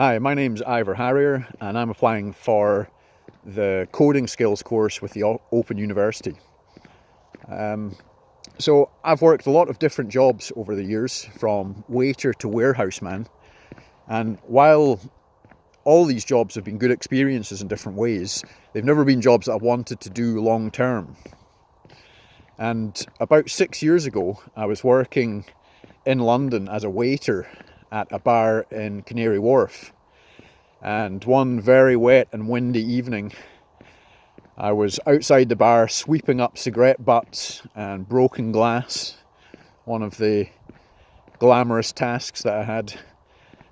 Hi, my name's Ivor Harrier and I'm applying for the coding skills course with the Open University. So I've worked a lot of different jobs over the years, from waiter to warehouseman, and while all these jobs have been good experiences in different ways, they've never been jobs that I wanted to do long term. And about 6 years ago, I was working in London as a waiter at a bar in Canary Wharf. And one very wet and windy evening, I was outside the bar sweeping up cigarette butts and broken glass, one of the glamorous tasks that I had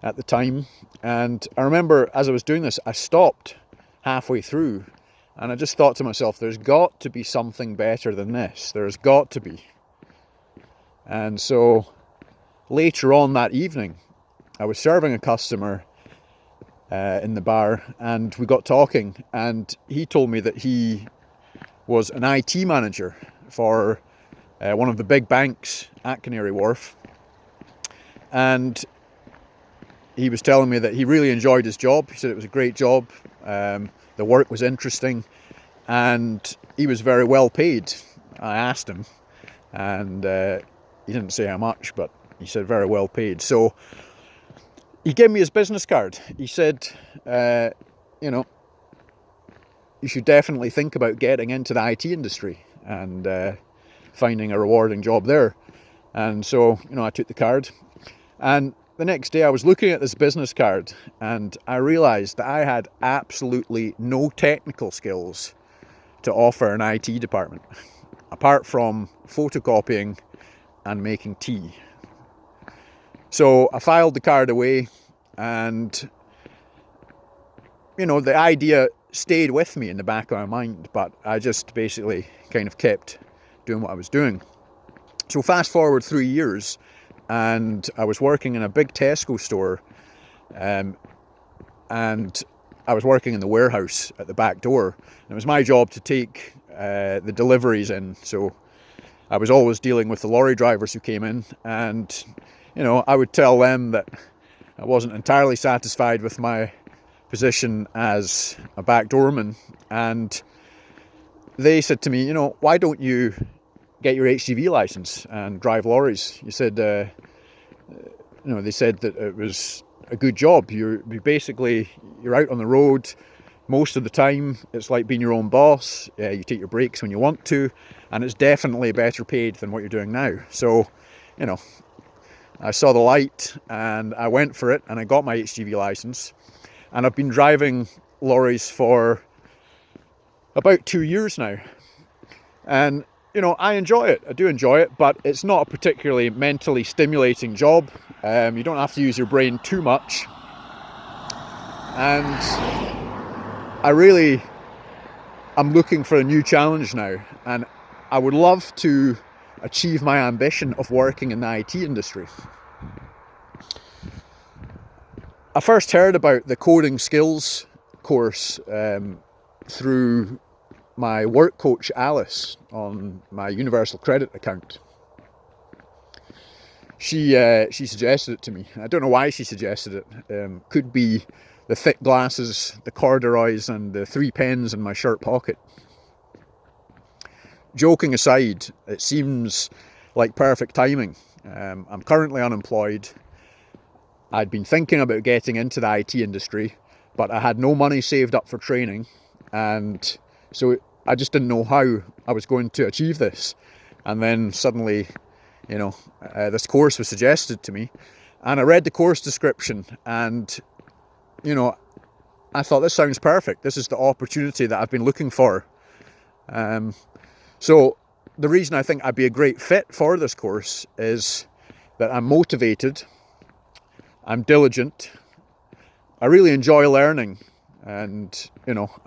at the time. And I remember as I was doing this, I stopped halfway through and I just thought to myself, there's got to be something better than this. There's got to be. And so later on that evening, I was serving a customer in the bar, and we got talking, and he told me that he was an IT manager for one of the big banks at Canary Wharf, and he was telling me that he really enjoyed his job. He said it was a great job, the work was interesting, and he was very well paid. I asked him, and he didn't say how much, but he said very well paid. So he gave me his business card. He said, you should definitely think about getting into the IT industry and finding a rewarding job there. And so, I took the card. And the next day I was looking at this business card and I realised that I had absolutely no technical skills to offer an IT department, apart from photocopying and making tea. So I filed the card away, and the idea stayed with me in the back of my mind, but I just basically kind of kept doing what I was doing. So fast forward 3 years, and I was working in a big Tesco store, and I was working in the warehouse at the back door, and it was my job to take the deliveries in. So I was always dealing with the lorry drivers who came in, and I would tell them that I wasn't entirely satisfied with my position as a back doorman, and they said to me, why don't you get your HGV license and drive lorries? You said, they said that it was a good job. You're out on the road most of the time. It's like being your own boss. You take your breaks when you want to, and it's definitely better paid than what you're doing now. So, I saw the light and I went for it, and I got my HGV license, and I've been driving lorries for about 2 years now. And I enjoy it. I do enjoy it, but it's not a particularly mentally stimulating job. You don't have to use your brain too much, and I'm looking for a new challenge now, and I would love to achieve my ambition of working in the IT industry. I first heard about the coding skills course through my work coach Alice on my Universal Credit account. She suggested it to me. I don't know why she suggested it. Could be the thick glasses, the corduroys, and the 3 pens in my shirt pocket. Joking aside, it seems like perfect timing. I'm currently unemployed. I'd been thinking about getting into the IT industry, but I had no money saved up for training, and so I just didn't know how I was going to achieve this. And then suddenly, this course was suggested to me, and I read the course description, and I thought, this sounds perfect. This is the opportunity that I've been looking for. So the reason I think I'd be a great fit for this course is that I'm motivated, I'm diligent, I really enjoy learning, and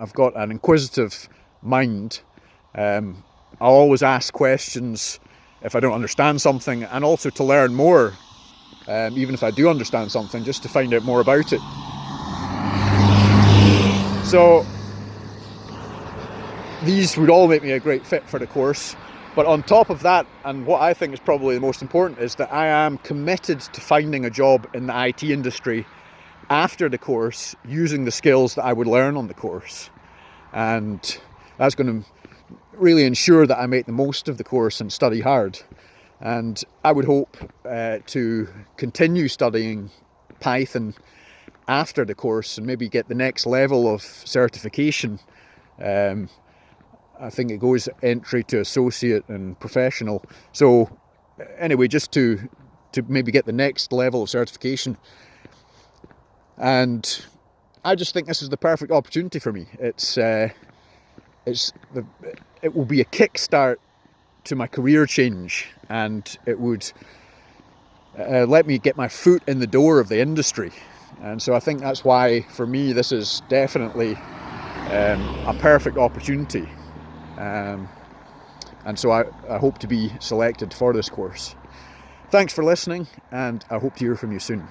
I've got an inquisitive mind. I'll always ask questions if I don't understand something, and also to learn more, even if I do understand something, just to find out more about it. So these would all make me a great fit for the course. But on top of that, and what I think is probably the most important, is that I am committed to finding a job in the IT industry after the course using the skills that I would learn on the course. And that's going to really ensure that I make the most of the course and study hard. And I would hope to continue studying Python after the course and maybe get the next level of certification. I think it goes entry to associate and professional. So anyway, just to maybe get the next level of certification. And I just think this is the perfect opportunity for me. It will be a kickstart to my career change, and it would let me get my foot in the door of the industry. And so I think that's why, for me, this is definitely a perfect opportunity. And so I hope to be selected for this course. Thanks for listening, and I hope to hear from you soon.